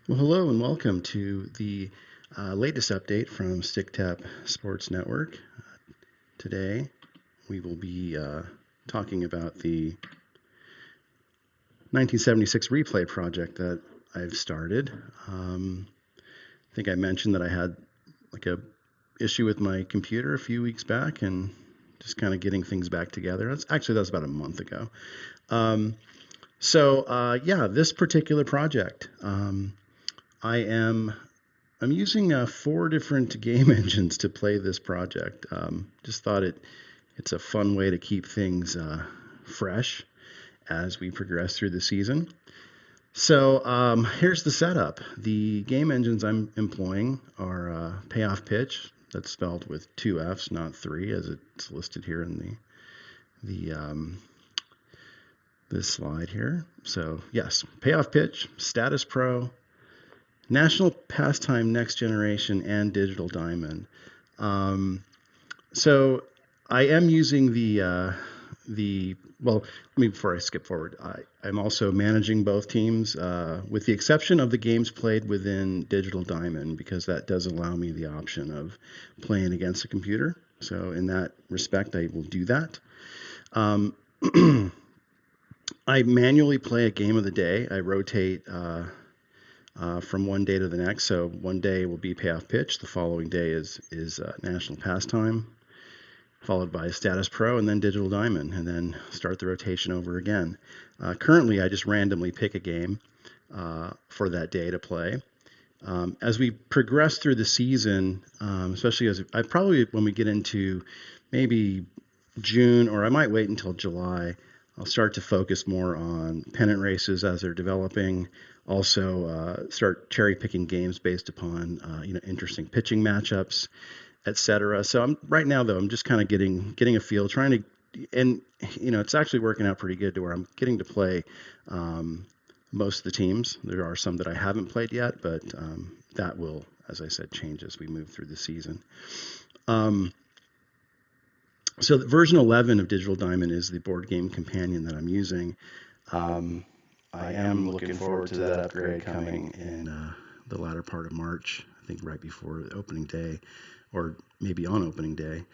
Well, hello and welcome to the latest update from StickTap Sports Network. Today, we will be talking about the 1976 replay project that I've started. I think I mentioned that I had like a issue with my computer a few weeks back, and just kind of getting things back together. That's about a month ago. Um, yeah, this particular project, I am I'm using four different game engines to play this project. Just thought it's a fun way to keep things fresh as we progress through the season. Here's the setup. The game engines I'm employing are Payoff Pitch. That's spelled with two F's, not three, as it's listed here in the this slide here. So yes, Payoff Pitch, Status Pro, National Pastime Next Generation, and Digital Diamond. Um, so I am using the well. Let me before I skip forward. I'm also managing both teams, with the exception of the games played within Digital Diamond, because that does allow me the option of playing against a computer. So in that respect, I will do that. Um, I manually play a game of the day. I rotate from one day to the next. So one day will be Payoff Pitch. The following day is National Pastime, followed by Status Pro, and then Digital Diamond, and then start the rotation over again. Currently, I just randomly pick a game for that day to play. As we progress through the season, especially as I probably when we get into maybe June, or I might wait until July, I'll start to focus more on pennant races as they're developing. Also, start cherry picking games based upon interesting pitching matchups, etc. So right now though I'm just kind of getting a feel, trying to, and it's actually working out pretty good to where I'm getting to play most of the teams. There are some that I haven't played yet, but that will, as I said, change as we move through the season. Um, so version 11 of Digital Diamond is the board game companion that I'm using. Um, I am looking forward to that upgrade coming in the latter part of March, I think right before opening day, or maybe on opening day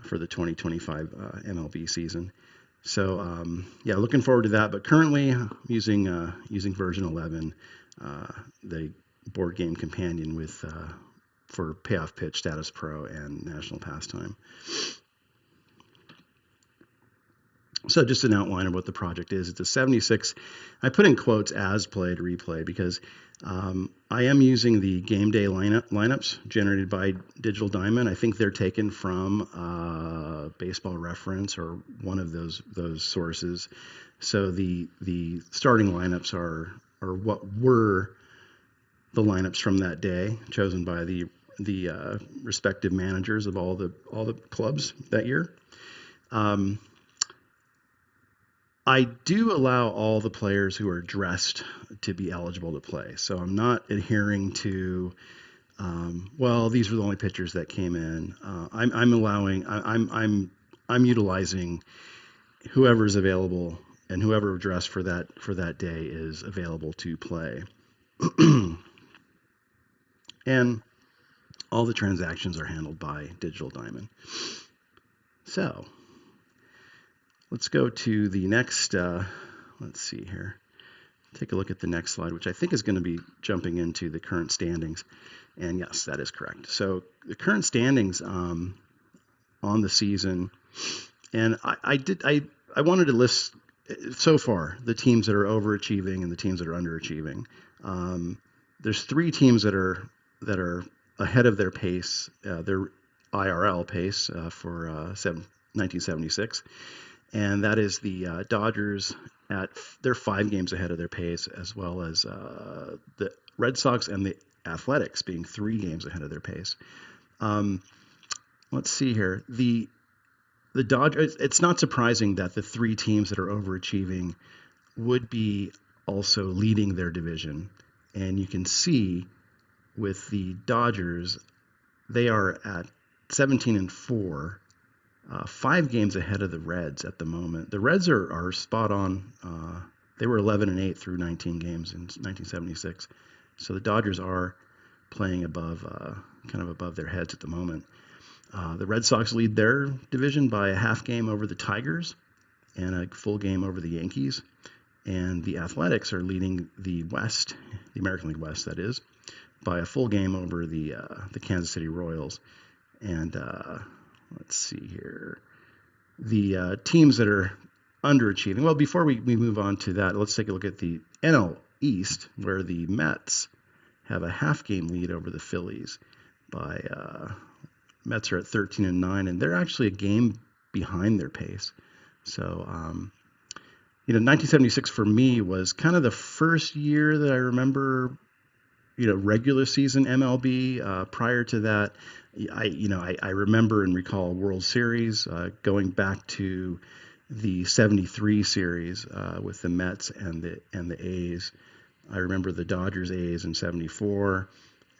for the 2025 MLB season. So yeah, looking forward to that. But currently using version 11, the board game companion with for Payoff Pitch, Status Pro, and National Pastime. So just an outline of what the project is. It's a 76. I put in quotes as played replay because I am using the game day lineups generated by Digital Diamond. I think they're taken from Baseball Reference or one of those sources. So the starting lineups are what were the lineups from that day, chosen by the respective managers of all the clubs that year. I do allow all the players who are dressed to be eligible to play. So I'm not adhering to, well, these were the only pitchers that came in. I'm utilizing whoever's available, and whoever dressed for that day is available to play. And all the transactions are handled by Digital Diamond. So let's go to the next, let's see here. Take a look at the next slide, which I think is going to be jumping into the current standings. And yes, that is correct. So the current standings on the season, and I wanted to list so far the teams that are overachieving and the teams that are underachieving. There's three teams that are ahead of their pace, their IRL pace for 1976. And that is the Dodgers they're 5 games ahead of their pace, as well as the Red Sox and the Athletics being 3 games ahead of their pace. Let's see here. The Dodgers. It's not surprising that the 3 teams that are overachieving would be also leading their division, and you can see with the Dodgers, they are at 17-4. 5 games ahead of the Reds at the moment. The Reds are spot on. They were 11-8 through 19 games in 1976. So the Dodgers are playing above, kind of above their heads at the moment. The Red Sox lead their division by a half game over the Tigers and a full game over the Yankees. And the Athletics are leading the West, the American League West, that is, by a full game over the Kansas City Royals. And let's see here, the teams that are underachieving. Well, before we move on to that, let's take a look at the NL East, where the Mets have a half game lead over the Phillies. By Mets are at 13-9, and they're actually a game behind their pace. So 1976 for me was kind of the first year that I remember, regular season MLB. Prior to that, I remember and recall World Series, going back to the '73 series with the Mets and the A's. I remember the Dodgers A's in '74,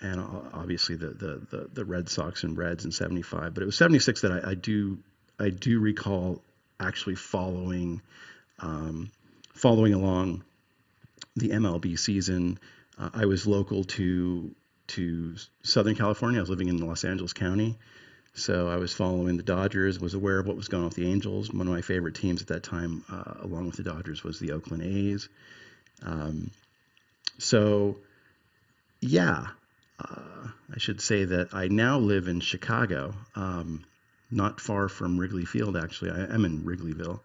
and obviously the Red Sox and Reds in '75. But it was '76 that I do recall actually following along the MLB season. I was local to Southern California. I was living in Los Angeles County, so I was following the Dodgers. Was aware of what was going on with the Angels. One of my favorite teams at that time, along with the Dodgers, was the Oakland A's. So yeah, I should say that I now live in Chicago, not far from Wrigley Field. Actually, I am in Wrigleyville,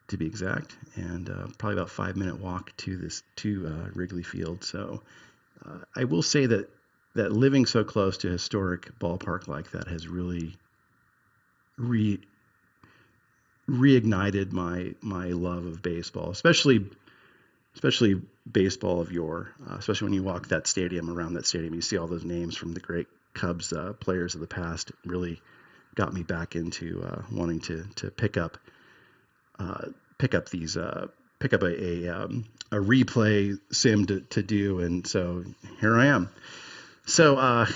to be exact, and probably about 5-minute walk to Wrigley Field. So I will say that living so close to a historic ballpark like that has really reignited my love of baseball, especially baseball of yore. Especially when you walk around that stadium, you see all those names from the great Cubs players of the past. It really got me back into wanting to pick up a replay sim to do, and so here I am. So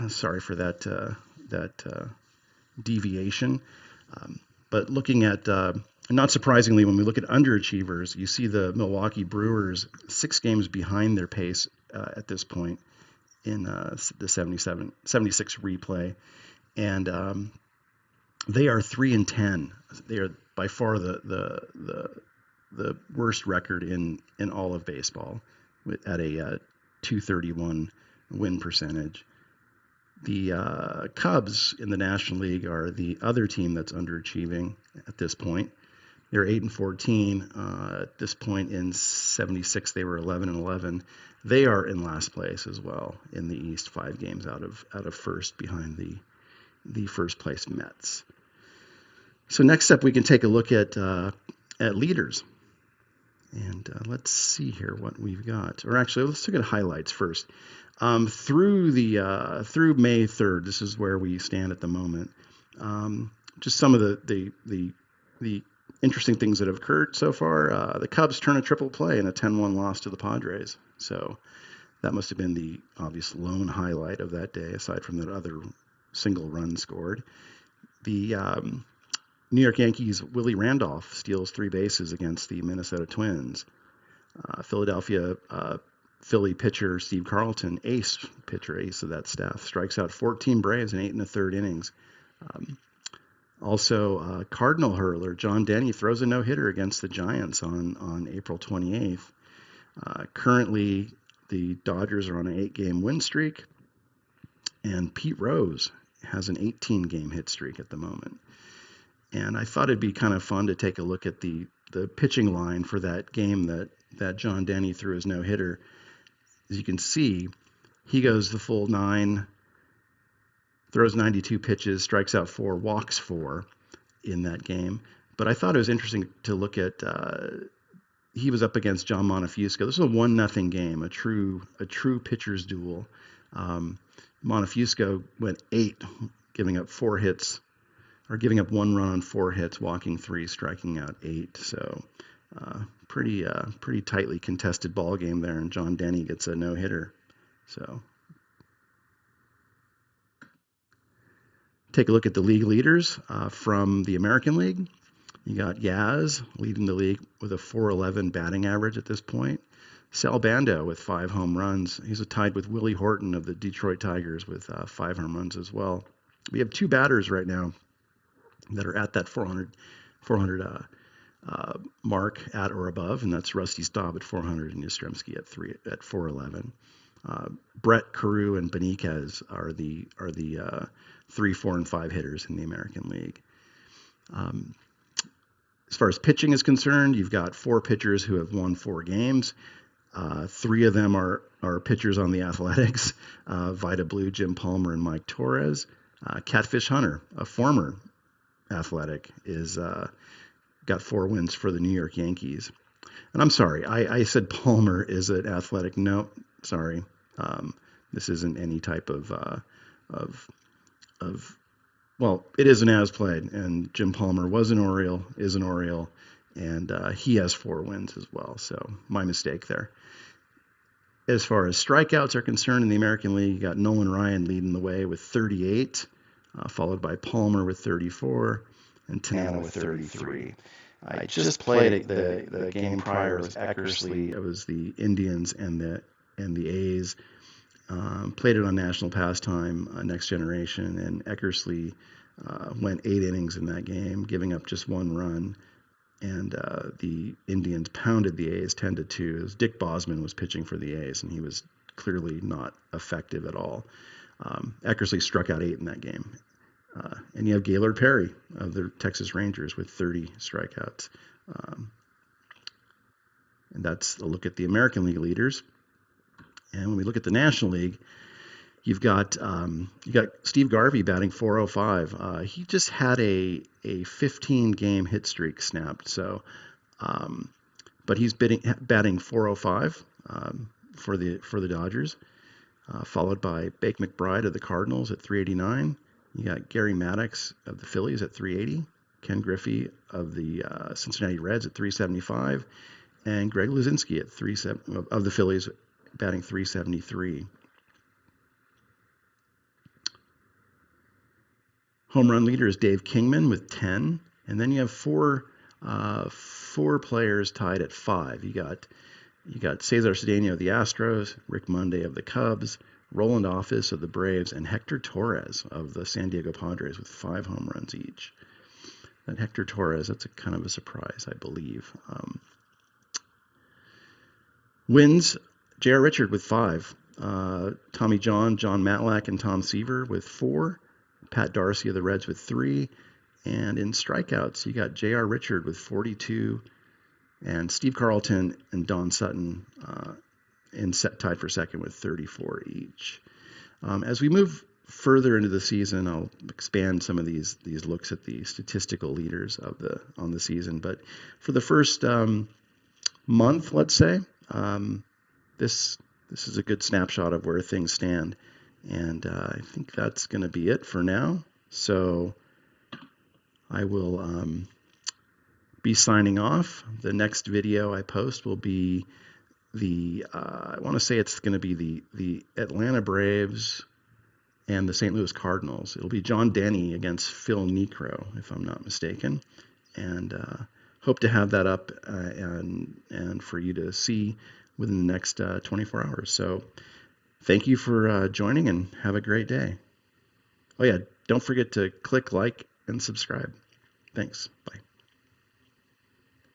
sorry for that deviation, but looking at not surprisingly, when we look at underachievers, you see the Milwaukee Brewers 6 games behind their pace at this point in the 76 replay, and they are 3-10. They are by far the worst record in all of baseball, at a .231 win percentage. The Cubs in the National League are the other team that's underachieving at this point. They're 8-14. At this point in '76, they were 11-11. They are in last place as well in the East, 5 games out of first, behind the first place Mets. So next up, we can take a look at leaders, and let's see here what we've got. Or actually, let's look at highlights first. Through May 3rd, this is where we stand at the moment. Just some of the interesting things that have occurred so far. The Cubs turn a triple play in a 10-1 loss to the Padres. So that must have been the obvious lone highlight of that day, aside from that other single run scored. The New York Yankees' Willie Randolph steals 3 bases against the Minnesota Twins. Philadelphia Philly pitcher Steve Carlton, ace of that staff, strikes out 14 Braves in 8 1/3 innings. Also, Cardinal hurler John Denny throws a no-hitter against the Giants on April 28th. Currently, the Dodgers are on an 8-game win streak, and Pete Rose has an 18-game hit streak at the moment. And I thought it'd be kind of fun to take a look at the pitching line for that game that John Denny threw his no-hitter. As you can see, he goes the full 9, throws 92 pitches, strikes out 4, walks 4 in that game. But I thought it was interesting to look at, he was up against John Montefiusco. This was a 1-0 game, a true pitcher's duel. Montefiusco went 8, giving up 4 hits, or giving up 1 run on 4 hits, walking 3, striking out 8. So pretty tightly contested ball game there, and John Denny gets a no-hitter. So take a look at the league leaders from the American League. You got Yaz leading the league with a 4.11 batting average at this point. Sal Bando with 5 home runs. He's tied with Willie Horton of the Detroit Tigers with 5 home runs as well. We have 2 batters right now that are at that 400 mark at or above, and that's Rusty Staub at 400 and Yastrzemski at 411. Brett, Carew, and Benitez are the 3, 4, and 5 hitters in the American League. As far as pitching is concerned, you've got 4 pitchers who have won 4 games. 3 of them are pitchers on the Athletics, Vida Blue, Jim Palmer, and Mike Torres. Catfish Hunter, a former Athletic, is got 4 wins for the New York Yankees. And I'm sorry, I said Palmer is an Athletic. No, sorry. This isn't any type of well, it is an as played, and Jim Palmer was an Oriole, is an Oriole, and he has 4 wins as well. So my mistake there. As far as strikeouts are concerned in the American League, you got Nolan Ryan leading the way with 38, followed by Palmer with 34, and Tanana with 33. I just played the game prior was Eckersley. It was the Indians and the A's. Played it on National Pastime, Next Generation, and Eckersley went 8 innings in that game, giving up just 1 run. And the Indians pounded the A's 10-2. Dick Bosman was pitching for the A's, and he was clearly not effective at all. Eckersley struck out 8 in that game. And you have Gaylord Perry of the Texas Rangers with 30 strikeouts. And that's a look at the American League leaders. And when we look at the National League, you got Steve Garvey batting 405. He just had a 15-game hit streak snapped. So, but he's batting 405 for the Dodgers, followed by Bake McBride of the Cardinals at 389. You got Gary Maddox of the Phillies at 380, Ken Griffey of the Cincinnati Reds at 375, and Greg Luzinski at 370 of the Phillies, batting 373. Home run leader is Dave Kingman with 10, and then you have four players tied at 5. You got Cesar Cedeno of the Astros, Rick Monday of the Cubs, Roland Office of the Braves, and Hector Torres of the San Diego Padres with 5 home runs each. And Hector Torres, that's a kind of a surprise, I believe. Wins, J.R. Richard with 5. Tommy John, John Matlack, and Tom Seaver with 4. Pat Darcy of the Reds with 3. And in strikeouts, you got J.R. Richard with 42, and Steve Carlton and Don Sutton tied for second with 34 each. As we move further into the season, I'll expand some of these looks at the statistical leaders on the season. But for the first month, let's say, this is a good snapshot of where things stand. And I think that's going to be it for now. So I will be signing off. The next video I post will be I want to say it's going to be the Atlanta Braves and the St. Louis Cardinals. It'll be John Denny against Phil Niekro, if I'm not mistaken. And hope to have that up and for you to see within the next 24 hours. So thank you for joining, and have a great day. Oh yeah, don't forget to click like and subscribe. Thanks. Bye.